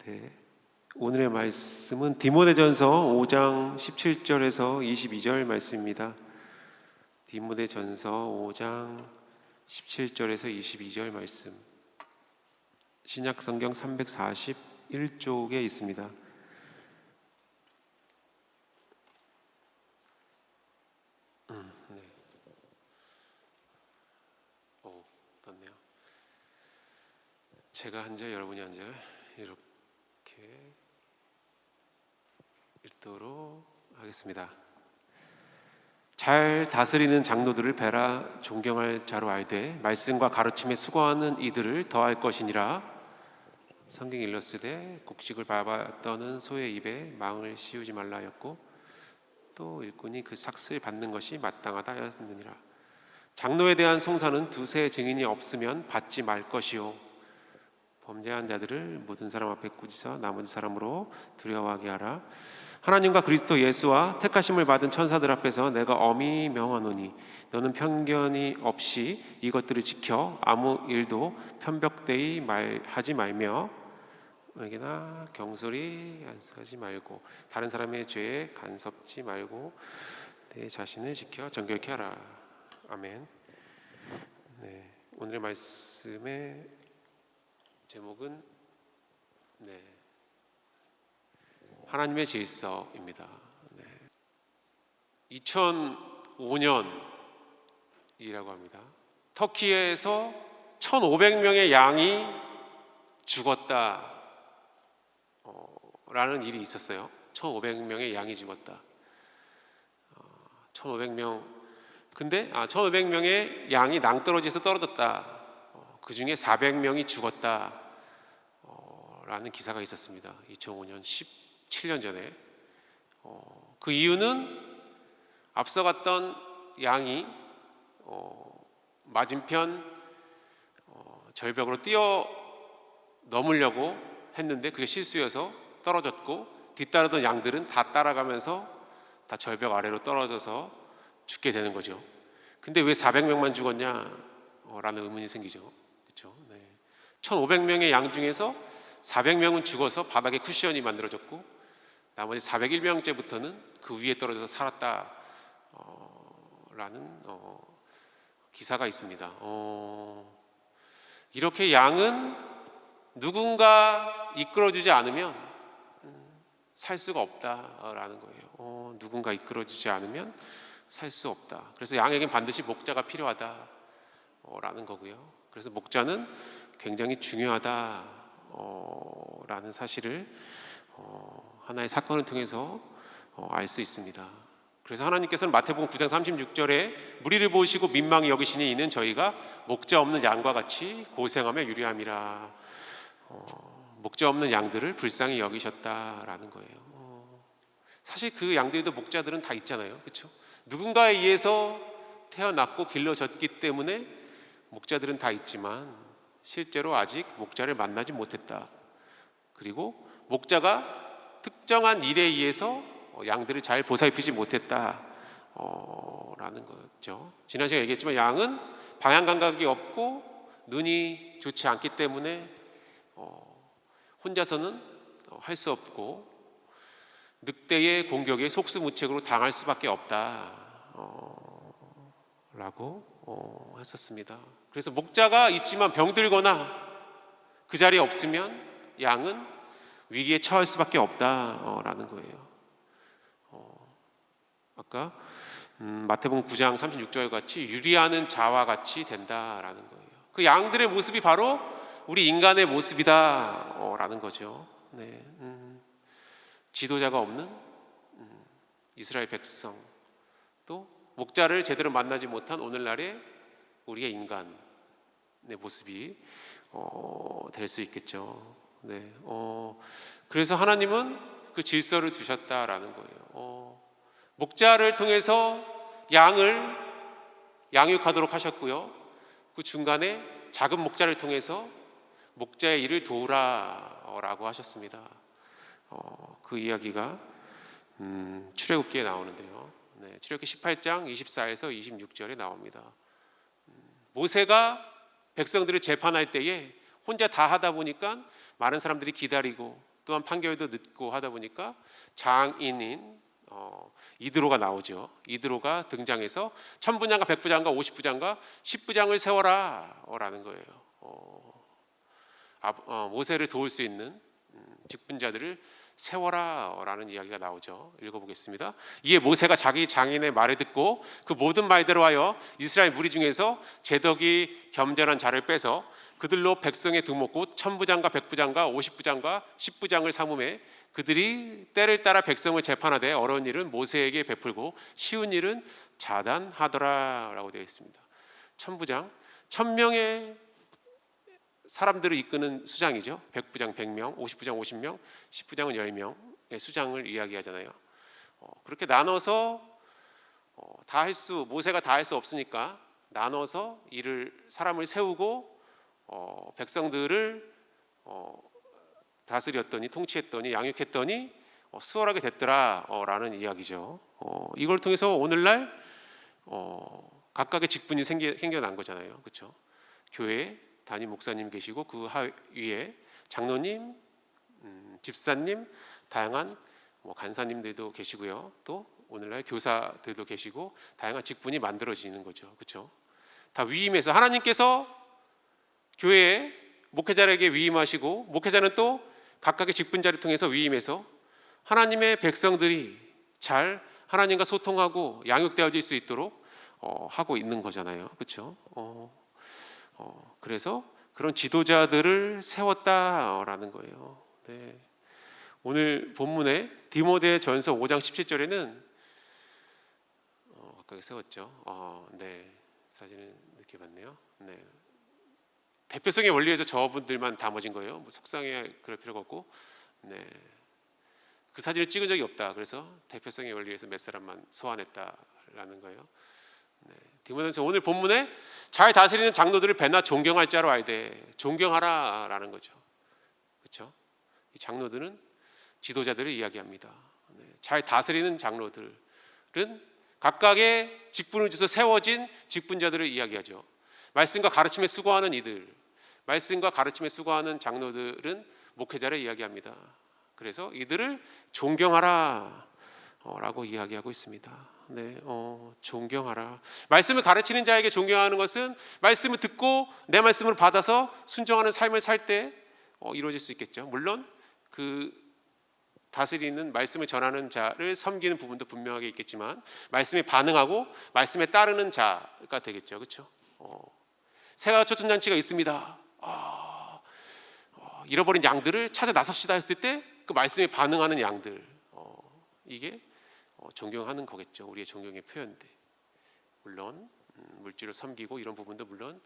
네, 오늘의 말씀은 디모데전서 5장 17절에서 22절 말씀입니다. 디모데전서 5장 17절에서 22절 말씀, 신약성경 341쪽에 있습니다. 네. 떴네요. 제가 한 절, 여러분이 한 절 이렇게 읽도록 하겠습니다. 잘 다스리는 장로들을 베라 존경할 자로 알되 말씀과 가르침에 수고하는 이들을 더할 것이니라. 성경 일렀으되 곡식을 밟아 떠는 소의 입에 망을 씌우지 말라 하였고 또 일꾼이 그 삭슬 받는 것이 마땅하다 하였느니라. 장로에 대한 송사는 두세 증인이 없으면 받지 말 것이요 범죄한 자들을 모든 사람 앞에 꾸짖어 나머지 사람으로 두려워하게 하라. 하나님과 그리스도 예수와 택하심을 받은 천사들 앞에서 내가 엄히 명하노니 너는 편견이 없이 이것들을 지켜 아무 일도 편벽되이 하지 말며 에게나 경솔히 안수하지 말고 다른 사람의 죄에 간섭지 말고 내 자신을 지켜 정결케 하라. 아멘. 네, 오늘의 말씀의 제목은 하나님의 질서입니다. 2005년이라고 합니다. 터키에서 1,500명의 양이 죽었다 라는 일이 있었어요. 1,500명의 양이 죽었다. 1,500명. 근데 1,500명의 양이 낭떠러지에서 떨어졌다. 그 중에 400명이 죽었다 라는 기사가 있었습니다. 2005년 17년 전에. 그 이유는 앞서 갔던 양이 맞은편 절벽으로 뛰어 넘으려고 했는데 그게 실수여서 떨어졌고 뒤따르던 양들은 다 따라가면서 다 절벽 아래로 떨어져서 죽게 되는 거죠. 근데 왜 400명만 죽었냐 라는 의문이 생기죠. 그렇죠? 1,500명의 양 중에서 400명은 죽어서 바닥에 쿠션이 만들어졌고 나머지 401명째부터는 그 위에 떨어져서 살았다 라는 기사가 있습니다. 이렇게 양은 누군가 이끌어주지 않으면 살 수가 없다라는 거예요. 누군가 이끌어주지 않으면 살 수 없다. 그래서 양에겐 반드시 목자가 필요하다라는 거고요. 그래서 목자는 굉장히 중요하다라는 사실을 하나의 사건을 통해서 알 수 있습니다. 그래서 하나님께서는 마태복음 9장 36절에 무리를 보시고 민망히 여기시니 이는 저희가 목자 없는 양과 같이 고생하며 유리함이라. 목자 없는 양들을 불쌍히 여기셨다라는 거예요. 사실 그 양들도 목자들은 다 있잖아요. 그렇죠? 누군가에 의해서 태어났고 길러졌기 때문에 목자들은 다 있지만 실제로 아직 목자를 만나지 못했다. 그리고 목자가 특정한 일에 의해서 양들을 잘 보살피지 못했다 라는 거죠. 지난 시간에 얘기했지만 양은 방향 감각이 없고 눈이 좋지 않기 때문에 혼자서는 할 수 없고 늑대의 공격에 속수무책으로 당할 수밖에 없다 라고 했었습니다. 그래서 목자가 있지만 병들거나 그 자리에 없으면 양은 위기에 처할 수밖에 없다라는 거예요. 아까 마태복음 9장 36절 같이 유리하는 자와 같이 된다라는 거예요. 그 양들의 모습이 바로 우리 인간의 모습이다라는 거죠. 지도자가 없는 이스라엘 백성, 또 목자를 제대로 만나지 못한 오늘날의 우리의 인간의 모습이 될 수 있겠죠. 그래서 하나님은 그 질서를 두셨다라는 거예요. 목자를 통해서 양을 양육하도록 하셨고요. 그 중간에 작은 목자를 통해서 목자의 일을 도우라라고 하셨습니다. 그 이야기가 출애굽기에 나오는데요. 출애굽기 18장 24에서 26절에 나옵니다. 모세가 백성들을 재판할 때에 혼자 다 하다 보니까 많은 사람들이 기다리고 또한 판결도 늦고 하다 보니까 장인인 이드로가 나오죠. 이드로가 등장해서 천부장과 백부장과 오십부장과 십부장을 세워라 라는 거예요. 모세를 도울 수 있는 직분자들을 세워라 라는 이야기가 나오죠. 읽어보겠습니다. 이에 모세가 자기 장인의 말을 듣고 그 모든 말대로 하여 이스라엘 무리 중에서 제덕이 겸전한 자를 빼서 그들로 백성의 두목 곧 천부장과 백부장과 오십부장과 십부장을 삼음해 그들이 때를 따라 백성을 재판하되 어려운 일은 모세에게 베풀고 쉬운 일은 자단하더라 라고 되어 있습니다. 천부장 1000명의 사람들을 이끄는 수장이죠. 백부장 100명, 오십부장 50명, 십부장은 10명의 수장을 이야기하잖아요. 그렇게 나눠서 모세가 다 할 수 없으니까 나눠서 사람을 세우고 백성들을 다스렸더니 통치했더니 양육했더니 수월하게 됐더라라는 이야기죠. 이걸 통해서 오늘날 각각의 직분이 생겨난 거잖아요. 그렇죠? 교회에 담임 목사님 계시고 그 하위에 장로님, 집사님, 다양한 간사님들도 계시고요. 또 오늘날 교사들도 계시고 다양한 직분이 만들어지는 거죠. 그렇죠? 다 위임해서 하나님께서 교회에 목회자에게 위임하시고 목회자는 또 각각의 직분자를 통해서 위임해서 하나님의 백성들이 잘 하나님과 소통하고 양육되어질 수 있도록 하고 있는 거잖아요. 그렇죠? 그래서 그런 지도자들을 세웠다라는 거예요. 네. 오늘 본문에 디모데전서 5장 17절에는 각각 세웠죠. 네. 사진을 이렇게 봤네요. 네. 대표성의 원리에서 저분들만 담아진 거예요. 속상해 그럴 필요가 없고, 네. 그 사진을 찍은 적이 없다. 그래서 대표성의 원리에서 몇 사람만 소환했다라는 거예요. 네. 디모데전서 오늘 본문에 잘 다스리는 장로들을 배나 존경할 자로 알되 존경하라라는 거죠. 그렇죠? 이 장로들은 지도자들을 이야기합니다. 네. 잘 다스리는 장로들은 각각의 직분을 줘서 세워진 직분자들을 이야기하죠. 말씀과 가르침에 수고하는 이들, 말씀과 가르침에 수고하는 장로들은 목회자를 이야기합니다. 그래서 이들을 존경하라 라고 이야기하고 있습니다. 네, 존경하라. 말씀을 가르치는 자에게 존경하는 것은 말씀을 듣고 내 말씀을 받아서 순종하는 삶을 살 때 이루어질 수 있겠죠. 물론 그 다스리는 말씀을 전하는 자를 섬기는 부분도 분명하게 있겠지만 말씀에 반응하고 말씀에 따르는 자가 되겠죠. 그렇죠? 새가 초천잔치가 있습니다. 잃어버린 양들을 찾아 나섭시다 했을 때 그 말씀에 반응하는 양들, 이게 존경하는 거겠죠. 우리의 존경의 표현들. 물론 물질을 섬기고 이런 부분도 물론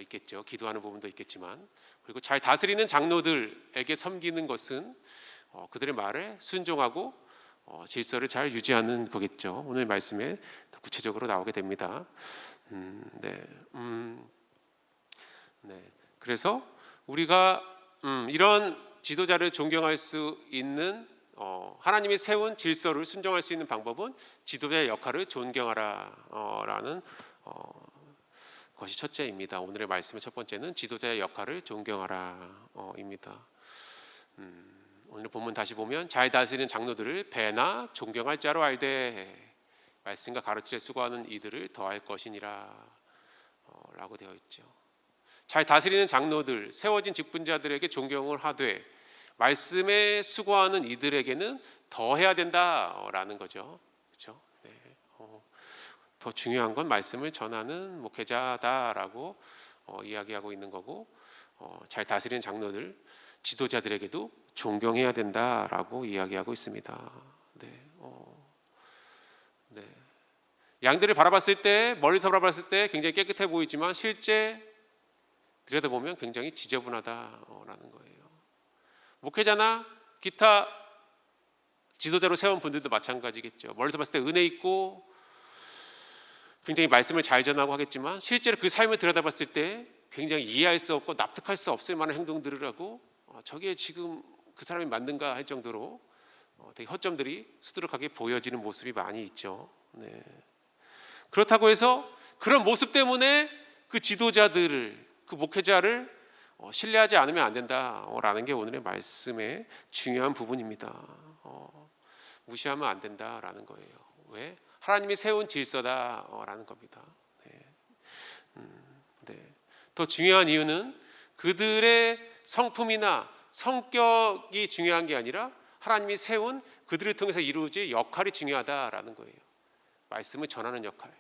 있겠죠. 기도하는 부분도 있겠지만, 그리고 잘 다스리는 장로들에게 섬기는 것은 그들의 말에 순종하고 질서를 잘 유지하는 거겠죠. 오늘 말씀에 더 구체적으로 나오게 됩니다. 네. 그래서 우리가 이런 지도자를 존경할 수 있는 하나님이 세운 질서를 순종할 수 있는 방법은 지도자의 역할을 존경하라라는 것이 첫째입니다. 오늘의 말씀의 첫 번째는 지도자의 역할을 존경하라입니다. 오늘 본문 다시 보면 잘 다스리는 장로들을 배나 존경할 자로 알되 말씀과 가르침에 수고하는 이들을 더할 것이니라 라고 되어 있죠. 잘 다스리는 장로들, 세워진 직분자들에게 존경을 하되 말씀에 수고하는 이들에게는 더 해야 된다라는 거죠. 그렇죠? 네. 더 중요한 건 말씀을 전하는 목회자다라고 이야기하고 있는 거고, 잘 다스리는 장로들, 지도자들에게도 존경해야 된다라고 이야기하고 있습니다. 네. 네. 양들을 바라봤을 때, 멀리서 바라봤을 때 굉장히 깨끗해 보이지만 실제 들여다보면 굉장히 지저분하다라는 거예요. 목회자나 기타 지도자로 세운 분들도 마찬가지겠죠. 멀리서 봤을 때 은혜 있고 굉장히 말씀을 잘 전하고 하겠지만 실제로 그 삶을 들여다봤을 때 굉장히 이해할 수 없고 납득할 수 없을 만한 행동들을 하고 저게 지금 그 사람이 맞는가 할 정도로 되게 허점들이 수두룩하게 보여지는 모습이 많이 있죠. 네. 그렇다고 해서 그런 모습 때문에 그 지도자들을, 그 목회자를 신뢰하지 않으면 안 된다라는 게 오늘의 말씀의 중요한 부분입니다. 무시하면 안 된다라는 거예요. 왜? 하나님이 세운 질서다라는 겁니다. 네. 더 중요한 이유는 그들의 성품이나 성격이 중요한 게 아니라 하나님이 세운 그들을 통해서 이루어질 역할이 중요하다라는 거예요. 말씀을 전하는 역할,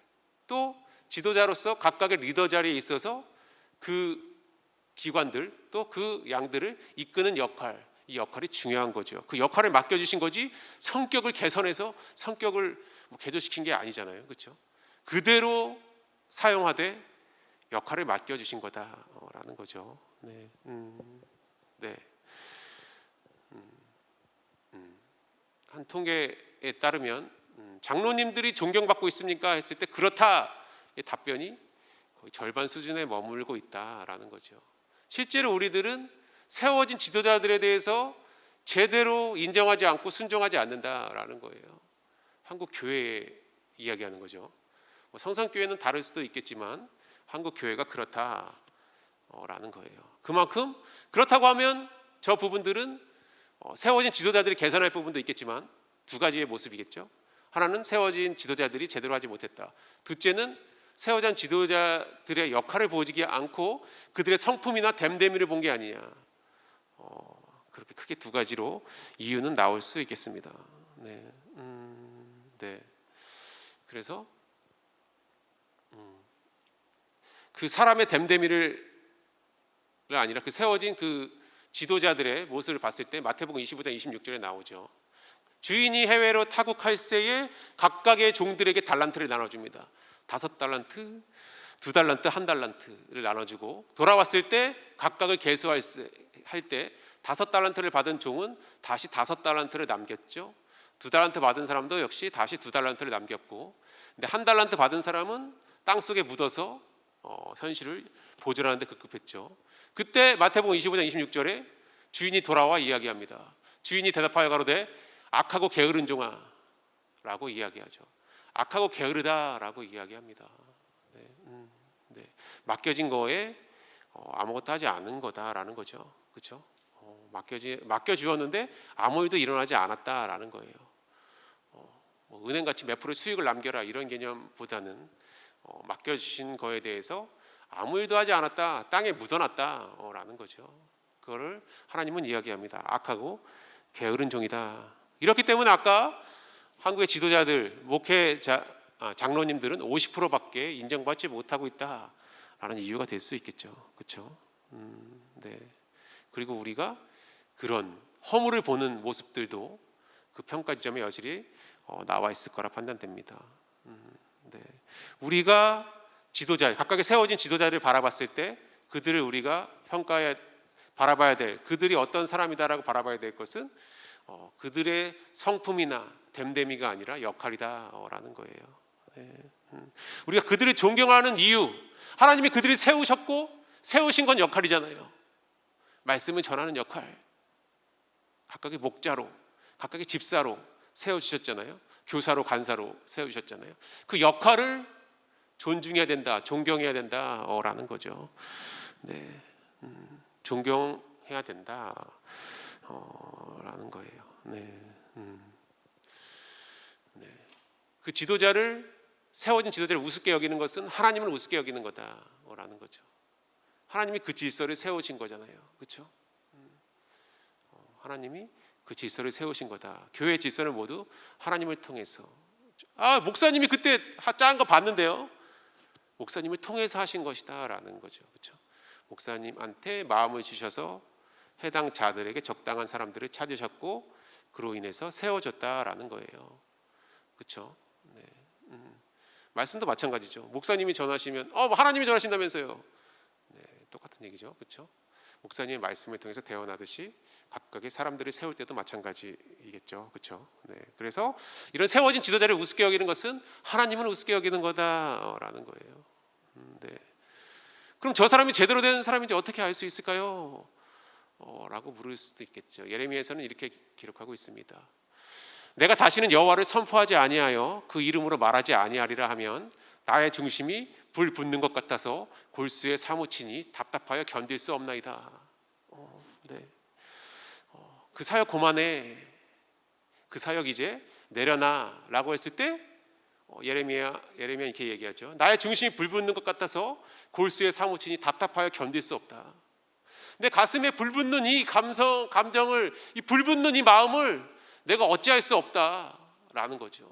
또 지도자로서 각각의 리더 자리에 있어서 그 기관들 또 그 양들을 이끄는 역할, 이 역할이 중요한 거죠. 그 역할을 맡겨주신 거지 성격을 개선해서 성격을 개조시킨 게 아니잖아요. 그렇죠? 그대로 사용하되 역할을 맡겨주신 거다라는 거죠. 네. 네. 한 통계에 따르면 장로님들이 존경받고 있습니까? 했을 때 그렇다. 이 답변이 거의 절반 수준에 머물고 있다라는 거죠. 실제로 우리들은 세워진 지도자들에 대해서 제대로 인정하지 않고 순종하지 않는다라는 거예요. 한국 교회 이야기하는 거죠. 성산교회는 다를 수도 있겠지만 한국 교회가 그렇다라는 거예요. 그만큼 그렇다고 하면 저 부분들은 세워진 지도자들이 개선할 부분도 있겠지만 두 가지의 모습이겠죠. 하나는 세워진 지도자들이 제대로 하지 못했다. 둘째는 세워진 지도자들의 역할을 보여주지 않고 그들의 성품이나 됨됨이를 본 게 아니냐. 그렇게 크게 두 가지로 이유는 나올 수 있겠습니다. 네. 네. 그래서 그 사람의 됨됨이를 아니라 그 세워진 그 지도자들의 모습을 봤을 때 마태복음 25장 26절에 나오죠. 주인이 해외로 타국할 새에 각각의 종들에게 달란트를 나눠줍니다. 5달란트, 2달란트, 1달란트를 나눠주고 돌아왔을 때 각각을 계수할 때 5달란트를 받은 종은 다시 5달란트를 남겼죠. 2달란트 받은 사람도 역시 다시 2달란트를 남겼고, 근데 1달란트 받은 사람은 땅속에 묻어서 현실을 보존하는 데 급급했죠. 그때 마태복음 25장 26절에 주인이 돌아와 이야기합니다. 주인이 대답하여 가로되 악하고 게으른 종아 라고 이야기하죠. 악하고 게으르다라고 이야기합니다. 네, 네. 맡겨진 거에 아무것도 하지 않은 거다라는 거죠. 그렇죠? 맡겨주었는데 아무 일도 일어나지 않았다라는 거예요. 은행같이 몇 프로 수익을 남겨라 이런 개념보다는 맡겨주신 거에 대해서 아무 일도 하지 않았다, 땅에 묻어놨다라는 거죠. 그거를 하나님은 이야기합니다. 악하고 게으른 종이다. 이렇기 때문에 아까 한국의 지도자들, 장로님들은 50%밖에 인정받지 못하고 있다라는 이유가 될 수 있겠죠. 그렇죠? 네. 그리고 우리가 그런 허물을 보는 모습들도 그 평가 지점에 여실히 나와 있을 거라 판단됩니다. 네. 우리가 각각의 세워진 지도자를 바라봤을 때 그들을 우리가 바라봐야 될, 그들이 어떤 사람이다라고 바라봐야 될 것은 그들의 성품이나 됨됨이가 아니라 역할이다라는 거예요. 네. 우리가 그들을 존경하는 이유, 하나님이 그들을 세우신 건 역할이잖아요. 말씀을 전하는 역할, 각각의 목자로, 각각의 집사로 세워주셨잖아요. 교사로, 간사로 세워주셨잖아요. 그 역할을 존중해야 된다, 존경해야 된다라는 거죠. 네, 존경해야 된다라는 거예요. 네, 네. 그 세워진 지도자를 우습게 여기는 것은 하나님을 우습게 여기는 거다라는 거죠. 하나님이 그 질서를 세우신 거잖아요. 그렇죠? 하나님이 그 질서를 세우신 거다. 교회의 질서는 모두 하나님을 통해서. 목사님이 그때 짠 거 봤는데요. 목사님을 통해서 하신 것이다라는 거죠. 그렇죠? 목사님한테 마음을 주셔서 해당 자들에게 적당한 사람들을 찾으셨고 그로 인해서 세워졌다라는 거예요. 그렇죠? 네. 말씀도 마찬가지죠. 목사님이 전하시면 하나님이 전하신다면서요. 네, 똑같은 얘기죠. 그렇죠? 목사님의 말씀을 통해서 대언하듯이 각각의 사람들을 세울 때도 마찬가지이겠죠. 그렇죠? 네. 그래서 이런 세워진 지도자를 우습게 여기는 것은 하나님을 우습게 여기는 거다라는 거예요. 네. 그럼 저 사람이 제대로 된 사람인지 어떻게 알 수 있을까요? 라고 물을 수도 있겠죠. 예레미야에서는 이렇게 기록하고 있습니다. 내가 다시는 여호와를 선포하지 아니하여 그 이름으로 말하지 아니하리라 하면 나의 중심이 불 붙는 것 같아서 골수에 사무치니 답답하여 견딜 수 없나이다. 네. 그 사역 그만해. 그 사역 이제 내려놔라고 했을 때 예레미야 이렇게 얘기하죠. 나의 중심이 불 붙는 것 같아서 골수에 사무치니 답답하여 견딜 수 없다. 내 가슴에 불 붙는 이 감정을, 이 불 붙는 이 마음을 내가 어찌할 수 없다라는 거죠.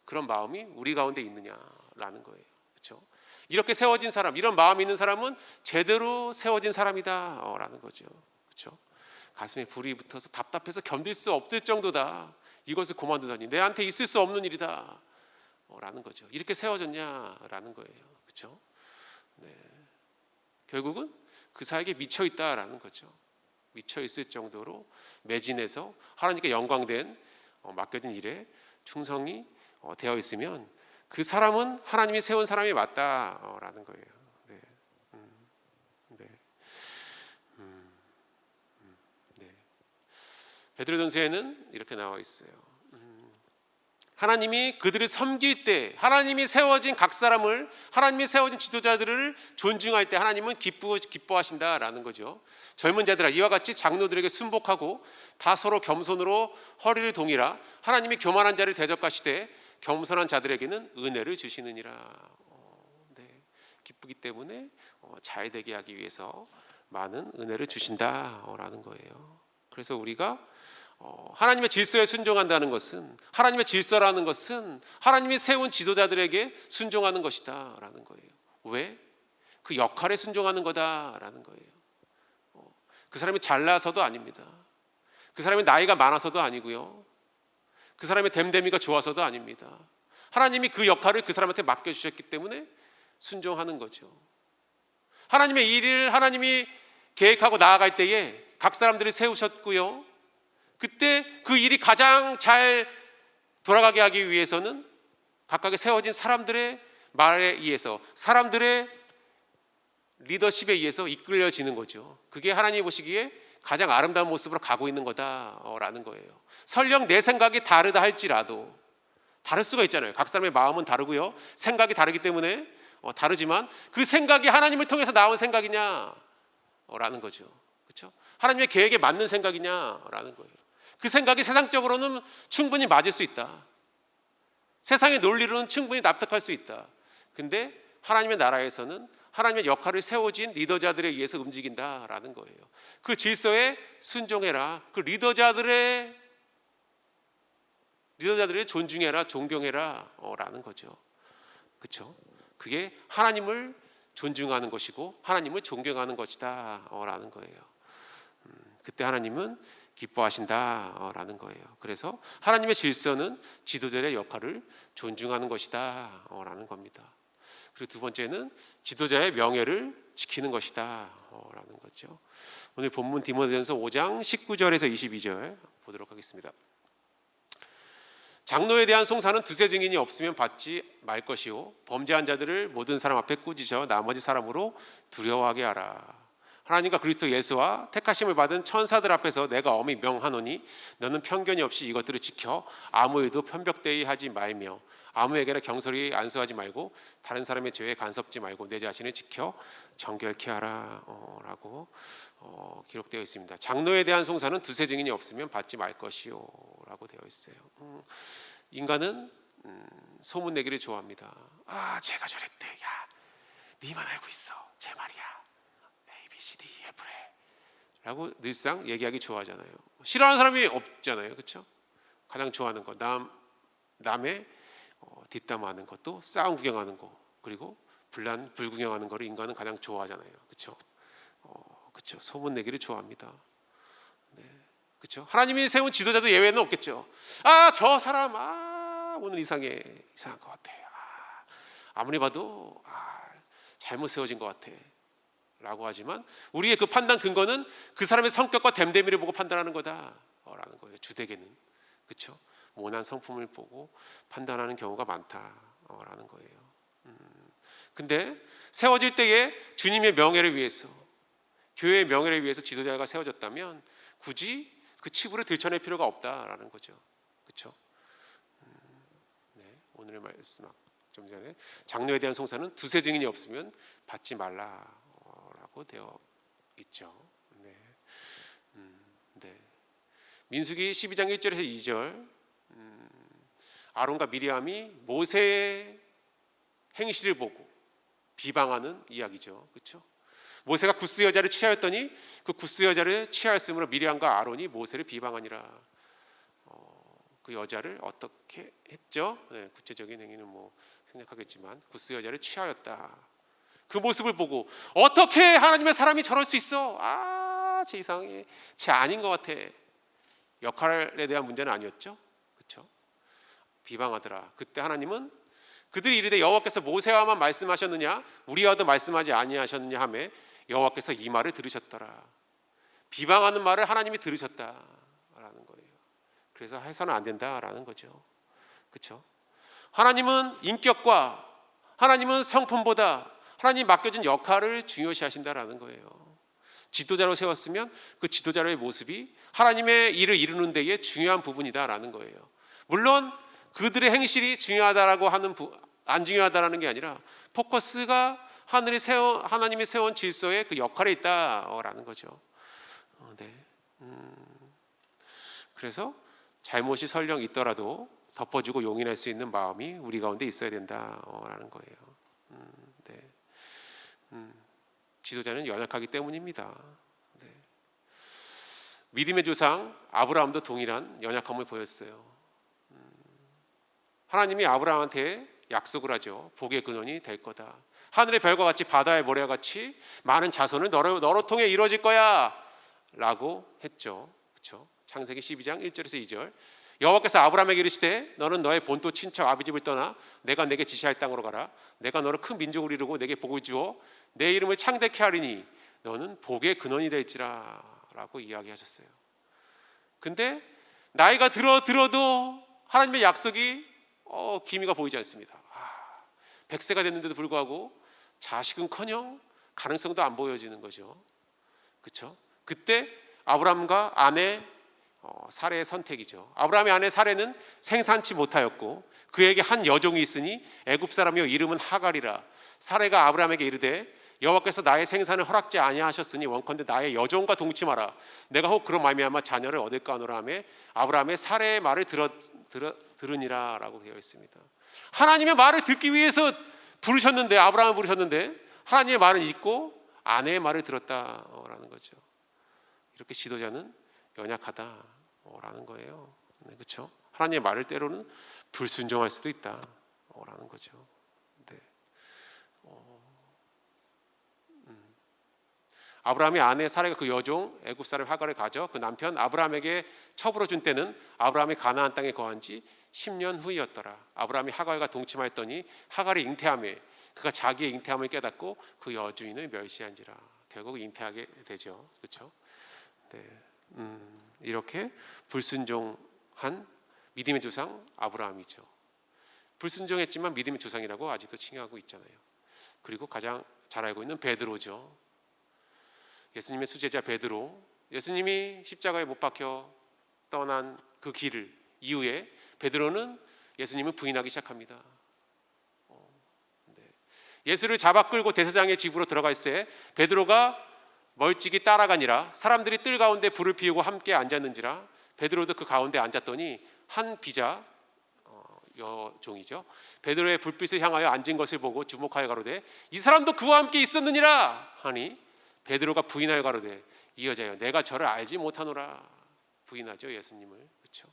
그런 마음이 우리 가운데 있느냐라는 거예요. 그렇죠? 이렇게 세워진 사람, 이런 마음이 있는 사람은 제대로 세워진 사람이다라는 거죠. 그렇죠? 가슴에 불이 붙어서 답답해서 견딜 수 없을 정도다. 이것을 그만두다니 내한테 있을 수 없는 일이다. 라는 거죠. 이렇게 세워졌냐라는 거예요. 그렇죠? 네. 결국은 그 사역에 미쳐 있다라는 거죠. 미쳐 있을 정도로 매진해서 하나님께 영광된 맡겨진 일에 충성이 되어 있으면 그 사람은 하나님이 세운 사람이 맞다라는 거예요. 네. 네. 네. 베드로전서에는 이렇게 나와 있어요. 하나님이 그들을 섬길 때, 하나님이 세워진 각 사람을, 하나님이 세워진 지도자들을 존중할 때 하나님은 기뻐하신다라는 거죠. 젊은 자들아 이와 같이 장로들에게 순복하고 다 서로 겸손으로 허리를 동이라. 하나님이 교만한 자를 대적하시되 겸손한 자들에게는 은혜를 주시느니라. 네. 기쁘기 때문에 잘 되게 하기 위해서 많은 은혜를 주신다라는 거예요. 그래서 우리가 하나님의 질서에 순종한다는 것은, 하나님의 질서라는 것은 하나님이 세운 지도자들에게 순종하는 것이다 라는 거예요. 왜? 그 역할에 순종하는 거다라는 거예요. 그 사람이 잘나서도 아닙니다. 그 사람이 나이가 많아서도 아니고요. 그 사람의 됨됨이가 좋아서도 아닙니다. 하나님이 그 역할을 그 사람한테 맡겨주셨기 때문에 순종하는 거죠. 하나님의 일을 하나님이 계획하고 나아갈 때에 각 사람들을 세우셨고요. 그때 그 일이 가장 잘 돌아가게 하기 위해서는 각각의 세워진 사람들의 말에 의해서, 사람들의 리더십에 의해서 이끌려지는 거죠. 그게 하나님이 보시기에 가장 아름다운 모습으로 가고 있는 거다라는 거예요. 설령 내 생각이 다르다 할지라도, 다를 수가 있잖아요. 각 사람의 마음은 다르고요, 생각이 다르기 때문에 다르지만 그 생각이 하나님을 통해서 나온 생각이냐라는 거죠. 그렇죠? 하나님의 계획에 맞는 생각이냐라는 거예요. 그 생각이 세상적으로는 충분히 맞을 수 있다. 세상의 논리로는 충분히 납득할 수 있다. 근데 하나님의 나라에서는 하나님의 역할을 세워진 리더자들에 의해서 움직인다라는 거예요. 그 질서에 순종해라. 그 리더자들을 존중해라, 존경해라 라는 거죠. 그렇죠? 그게 하나님을 존중하는 것이고 하나님을 존경하는 것이다 라는 거예요. 그때 하나님은 기뻐하신다라는 거예요. 그래서 하나님의 질서는 지도자의 역할을 존중하는 것이다 라는 겁니다. 그리고 두 번째는 지도자의 명예를 지키는 것이다 라는 거죠. 오늘 본문 디모데전서 5장 19절에서 22절 보도록 하겠습니다. 장로에 대한 송사는 두세 증인이 없으면 받지 말 것이요 범죄한 자들을 모든 사람 앞에 꾸짖어 나머지 사람으로 두려워하게 하라. 하나님과 그리스도 예수와 택하심을 받은 천사들 앞에서 내가 엄히 명하노니 너는 편견이 없이 이것들을 지켜 아무 일도 편벽되이 하지 말며 아무에게나 경솔히 안수하지 말고 다른 사람의 죄에 간섭지 말고 내 자신을 지켜 정결케 하라 라고 기록되어 있습니다. 장로에 대한 송사는 두세 증인이 없으면 받지 말 것이요 라고 되어 있어요. 인간은 소문내기를 좋아합니다. 아 제가 저랬대. 야 니만 알고 있어. 제 말이야. CD, F래 라고 늘상 얘기하기 좋아하잖아요. 싫어하는 사람이 없잖아요. 그렇죠? 가장 좋아하는 거 남의 뒷담화하는 것도 싸움 구경하는 거, 그리고 불 구경하는 거를 인간은 가장 좋아하잖아요. 그렇죠? 그렇죠. 소문내기를 좋아합니다. 네. 그렇죠? 하나님이 세운 지도자도 예외는 없겠죠. 아, 저 사람 오늘 이상한 것 같아. 아무리 봐도 잘못 세워진 것 같아. 라고 하지만 우리의 그 판단 근거는 그 사람의 성격과 됨됨이를 보고 판단하는 거다라는 거예요. 주되게는. 그렇죠? 모난 성품을 보고 판단하는 경우가 많다라는 거예요. 근데 세워질 때에 주님의 명예를 위해서, 교회의 명예를 위해서 지도자가 세워졌다면 굳이 그 치부를 들춰낼 필요가 없다라는 거죠. 그렇죠? 네, 오늘의 말씀 좀 전에 장로에 대한 송사는 두세 증인이 없으면 받지 말라라고 되어 있죠. 네. 네. 민수기 12장 1절에서 2절, 아론과 미리암이 모세의 행실을 보고 비방하는 이야기죠. 그렇죠? 모세가 구스 여자를 취하였더니 그 구스 여자를 취하였으므로 미리암과 아론이 모세를 비방하니라. 그 여자를 어떻게 했죠? 네, 구체적인 행위는 뭐 생략하겠지만 구스 여자를 취하였다. 그 모습을 보고 어떻게 하나님의 사람이 저럴 수 있어? 쟤 이상해. 쟤 아닌 것 같아. 역할에 대한 문제는 아니었죠. 그렇죠? 비방하더라. 그때 하나님은 그들이 이르되 여호와께서 모세와만 말씀하셨느냐 우리와도 말씀하지 아니하셨느냐 하매 여호와께서 이 말을 들으셨더라. 비방하는 말을 하나님이 들으셨다라는 거예요. 그래서 해서는 안 된다라는 거죠. 그렇죠? 하나님은 인격과 하나님은 성품보다 하나님 맡겨진 역할을 중요시하신다라는 거예요. 지도자로 세웠으면 그 지도자의 모습이 하나님의 일을 이루는 데에 중요한 부분이다라는 거예요. 물론 그들의 행실이 중요하다라고 하는 안 중요하다라는 게 아니라 포커스가 하나님이 세운 질서에 그 역할에 있다라는 거죠. 네. 그래서 잘못이 설령 있더라도 덮어주고 용인할 수 있는 마음이 우리 가운데 있어야 된다라는 거예요. 네. 지도자는 연약하기 때문입니다. 네. 믿음의 조상 아브라함도 동일한 연약함을 보였어요. 하나님이 아브라함한테 약속을 하죠. 복의 근원이 될 거다. 하늘의 별과 같이 바다의 모래와 같이 많은 자손을 너로 통해 이루어질 거야 라고 했죠. 그렇죠? 창세기 12장 1절에서 2절. 여호와께서 아브라함에게 이르시되 너는 너의 본토 친척 아비 집을 떠나 내가 내게 지시할 땅으로 가라. 내가 너를 큰 민족을 이루고 내게 복을 주어 내 이름을 창대케 하리니 너는 복의 근원이 될지라 라고 이야기하셨어요. 근데 나이가 들어도 하나님의 약속이 기미가 보이지 않습니다. 100세가 됐는데도 불구하고 자식은커녕 가능성도 안 보여지는 거죠. 그렇죠? 그때 아브라함과 아내 사레의 선택이죠. 아브라함의 아내 사레는 생산치 못하였고 그에게 한 여종이 있으니 애굽 사람이요 이름은 하갈이라. 사레가 아브라함에게 이르되 여호와께서 나의 생산을 허락지 아니하셨으니 원컨대 나의 여종과 동침하라. 내가 혹 그런 말미암아 자녀를 얻을까 하노라 하며 아브라함의 사레의 말을 들으니라 라고 되어 있습니다. 하나님의 말을 듣기 위해서 부르셨는데 아브라함을 부르셨는데 하나님의 말은 잊고 아내의 말을 들었다라는 거죠. 이렇게 지도자는 연약하다라는 거예요. 네, 그렇죠? 하나님의 말을 때로는 불순종할 수도 있다라는 거죠. 네. 아브라함의 아내 사레가 그 여종 애굽 사람 하갈을 가져 그 남편 아브라함에게 첩으로 준 때는 아브라함이 가나안 땅에 거한 지 10년 후이었더라. 아브라함이 하갈과 동침하였더니 하갈이 잉태하매 그가 자기의 잉태함을 깨닫고 그 여주인을 멸시한지라. 결국 잉태하게 되죠. 그렇죠? 네. 이렇게 불순종한 믿음의 조상 아브라함이죠. 불순종했지만 믿음의 조상이라고 아직도 칭하고 있잖아요. 그리고 가장 잘 알고 있는 베드로죠. 예수님의 수제자 베드로, 예수님이 십자가에 못 박혀 떠난 그 길을 이후에 베드로는 예수님을 부인하기 시작합니다. 네. 예수를 잡아 끌고 대제사장의 집으로 들어갈 때 베드로가 멀찍이 따라가니라. 사람들이 뜰 가운데 불을 피우고 함께 앉았는지라. 베드로도 그 가운데 앉았더니 한 비자 여종이죠. 베드로의 불빛을 향하여 앉은 것을 보고 주목하여 가로되 이 사람도 그와 함께 있었느니라 하니 베드로가 부인하여 가로되 이 여자여 내가 저를 알지 못하노라. 부인하죠. 예수님을. 그렇죠?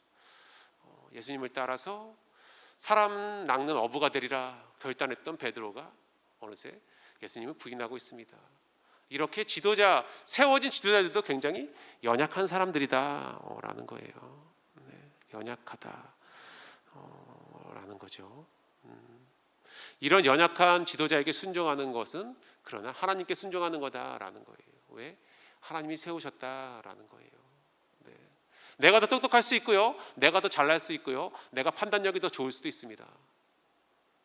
예수님을 따라서 사람 낚는 어부가 되리라 결단했던 베드로가 어느새 예수님을 부인하고 있습니다. 이렇게 세워진 지도자들도 굉장히 연약한 사람들이다라는 거예요. 네, 연약하다라는 거죠. 이런 연약한 지도자에게 순종하는 것은 그러나 하나님께 순종하는 거다라는 거예요. 왜? 하나님이 세우셨다라는 거예요. 네. 내가 더 똑똑할 수 있고요, 내가 더 잘날 수 있고요, 내가 판단력이 더 좋을 수도 있습니다.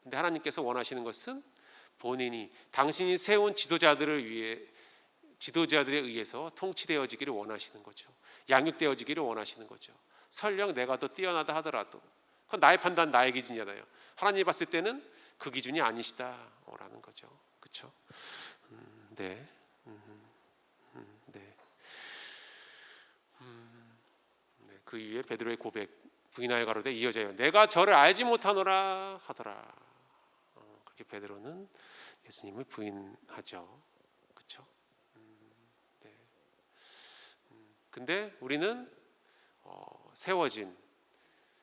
근데 하나님께서 원하시는 것은 본인이 당신이 세운 지도자들에 의해서 통치되어지기를 원하시는 거죠. 양육되어지기를 원하시는 거죠. 설령 내가 더 뛰어나다 하더라도 그건 나의 판단, 나의 기준이잖아요. 하나님이 봤을 때는 그 기준이 아니시다라는 거죠. 그렇죠? 네. 네. 네. 그 이후에 베드로의 고백 부인하여 가로되 이어져요. 내가 저를 알지 못하노라 하더라. 그렇게 베드로는 예수님을 부인하죠. 그렇죠? 네. 근데 우리는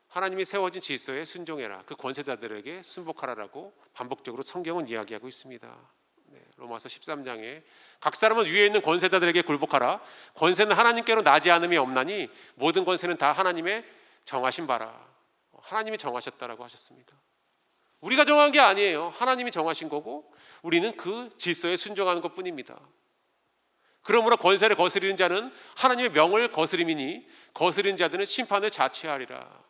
하나님이 세워진 질서에 순종해라, 그 권세자들에게 순복하라라고 반복적으로 성경은 이야기하고 있습니다. 네, 로마서 13장에 각 사람은 위에 있는 권세자들에게 굴복하라. 권세는 하나님께로 나지 않음이 없나니 모든 권세는 다 하나님의 정하신 바라. 하나님이 정하셨다라고 하셨습니다. 우리가 정한 게 아니에요. 하나님이 정하신 거고 우리는 그 질서에 순종하는 것뿐입니다. 그러므로 권세를 거스리는 자는 하나님의 명을 거스림이니 거스리는 자들은 심판을 자취하리라.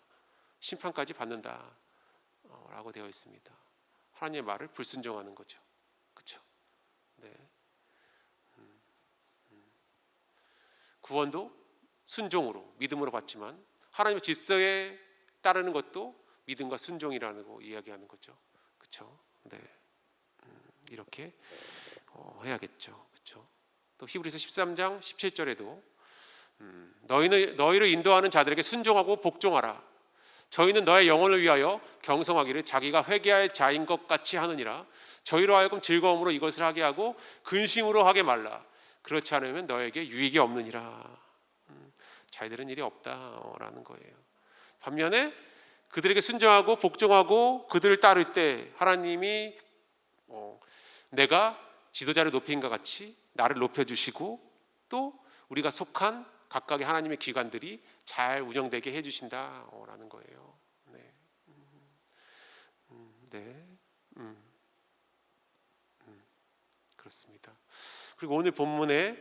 심판까지 받는다 라고 되어 있습니다. 하나님의 말을 불순종하는 거죠. 그렇죠? 네. 구원도 순종으로, 믿음으로 받지만 하나님의 질서에 따르는 것도 믿음과 순종이라는 거 이야기하는 거죠. 그렇죠? 네. 이렇게 해야겠죠. 그렇죠? 또 히브리서 13장 17절에도 너희를 인도하는 자들에게 순종하고 복종하라. 저희는 너의 영혼을 위하여 경성하기를 자기가 회개할 자인 것 같이 하느니라. 저희로 하여금 즐거움으로 이것을 하게 하고 근심으로 하게 말라. 그렇지 않으면 너에게 유익이 없느니라. 잘 되는 일이 없다라는 거예요. 반면에 그들에게 순종하고 복종하고 그들을 따를 때 하나님이 내가 지도자를 높인 것 같이 나를 높여주시고 또 우리가 속한 각각의 하나님의 기관들이 잘 운영되게 해주신다라는 거예요. 네. 네. 그렇습니다. 그리고 오늘 본문에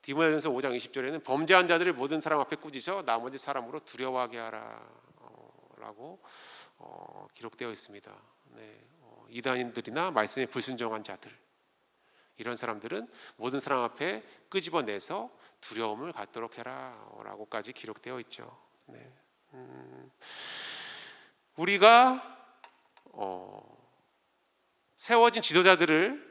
디모데전서 5장 20절에는 범죄한 자들을 모든 사람 앞에 꾸짖어 나머지 사람으로 두려워하게 하라라고 기록되어 있습니다. 네. 이단인들이나 말씀에 불순종한 자들, 이런 사람들은 모든 사람 앞에 끄집어내서 두려움을 갖도록 해라라고까지 기록되어 있죠. 네. 우리가 세워진 지도자들을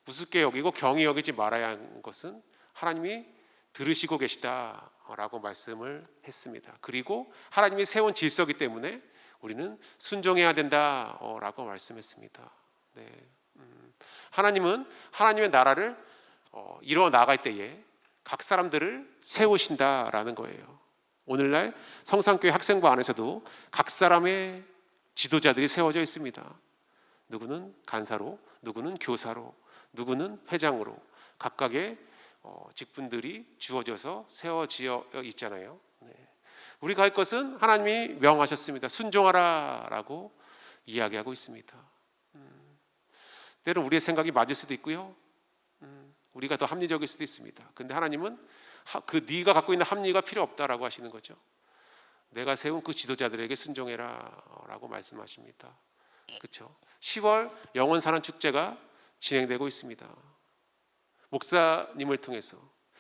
우습게 여기고 경히 여기지 말아야 하는 것은 하나님이 들으시고 계시다라고 말씀을 했습니다. 그리고 하나님이 세운 질서이기 때문에 우리는 순종해야 된다라고 말씀했습니다. 네. 하나님은 하나님의 나라를 이루어 나갈 때에 각 사람들을 세우신다라는 거예요. 오늘날 성산교회 학생부 안에서도 각 사람의 지도자들이 세워져 있습니다. 누구는 간사로, 누구는 교사로, 누구는 회장으로 각각의 직분들이 주어져서 세워지어 있잖아요. 네. 우리가 할 것은 하나님이 명하셨습니다. 순종하라라고 이야기하고 있습니다. 때로는 우리의 생각이 맞을 수도 있고요. 우리가 더 합리적일 수도 있습니다. 근데 하나님은 네가 갖고 있는 합리가 필요 없다라고 하시는 거죠. 내가 세운 그 지도자들에게 순종해라라고 말씀하십니다. 그렇죠? 10월 영원 사랑 축제가 진행되고 있습니다. 목사님을 통해서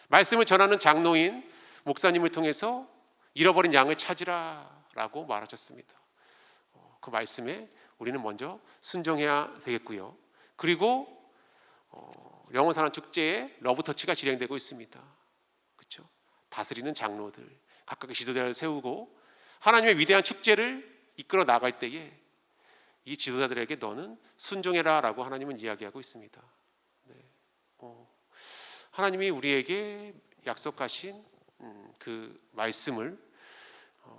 말씀을 전하는 장로인 목사님을 통해서 잃어버린 양을 찾으라라고 말하셨습니다. 그 말씀에 우리는 먼저 순종해야 되겠고요. 그리고 영원사랑 축제에 러브터치가 진행되고 있습니다. 그렇죠? 다스리는 장로들, 각각의 지도자를 세우고 하나님의 위대한 축제를 이끌어 나갈 때에 이 지도자들에게 너는 순종해라라고 하나님은 이야기하고 있습니다. 네. 하나님이 우리에게 약속하신 그 말씀을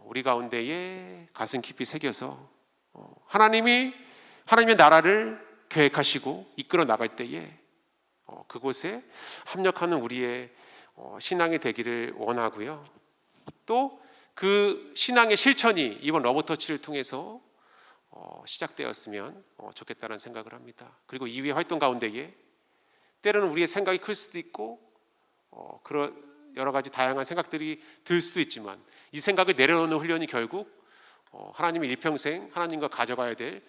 우리 가운데에 가슴 깊이 새겨서 하나님의 나라를 계획하시고 이끌어 나갈 때에 그곳에 합력하는 우리의 신앙이 되기를 원하고요. 또 그 신앙의 실천이 이번 러브터치를 통해서 시작되었으면 좋겠다는 생각을 합니다. 그리고 이후의 활동 가운데에 때로는 우리의 생각이 클 수도 있고 그런 여러 가지 다양한 생각들이 들 수도 있지만 이 생각을 내려놓는 훈련이 결국 하나님의 일평생 하나님과 가져가야 될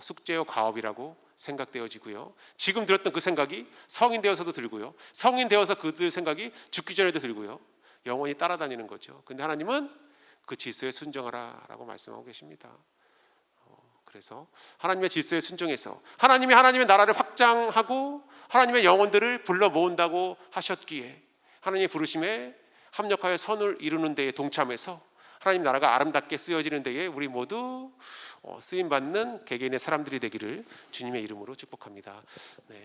숙제요 과업이라고 생각되어지고요. 지금 들었던 그 생각이 성인 되어서도 들고요. 성인 되어서 그들 생각이 죽기 전에도 들고요. 영원히 따라다니는 거죠. 근데 하나님은 그 질서에 순종하라라고 말씀하고 계십니다. 그래서 하나님의 질서에 순종해서 하나님의 나라를 확장하고 하나님의 영혼들을 불러 모은다고 하셨기에 하나님의 부르심에 합력하여 선을 이루는 데에 동참해서 하나님 나라가 아름답게 쓰여지는 데에 우리 모두 쓰임받는 개개인의 사람들이 되기를 주님의 이름으로 축복합니다. 네.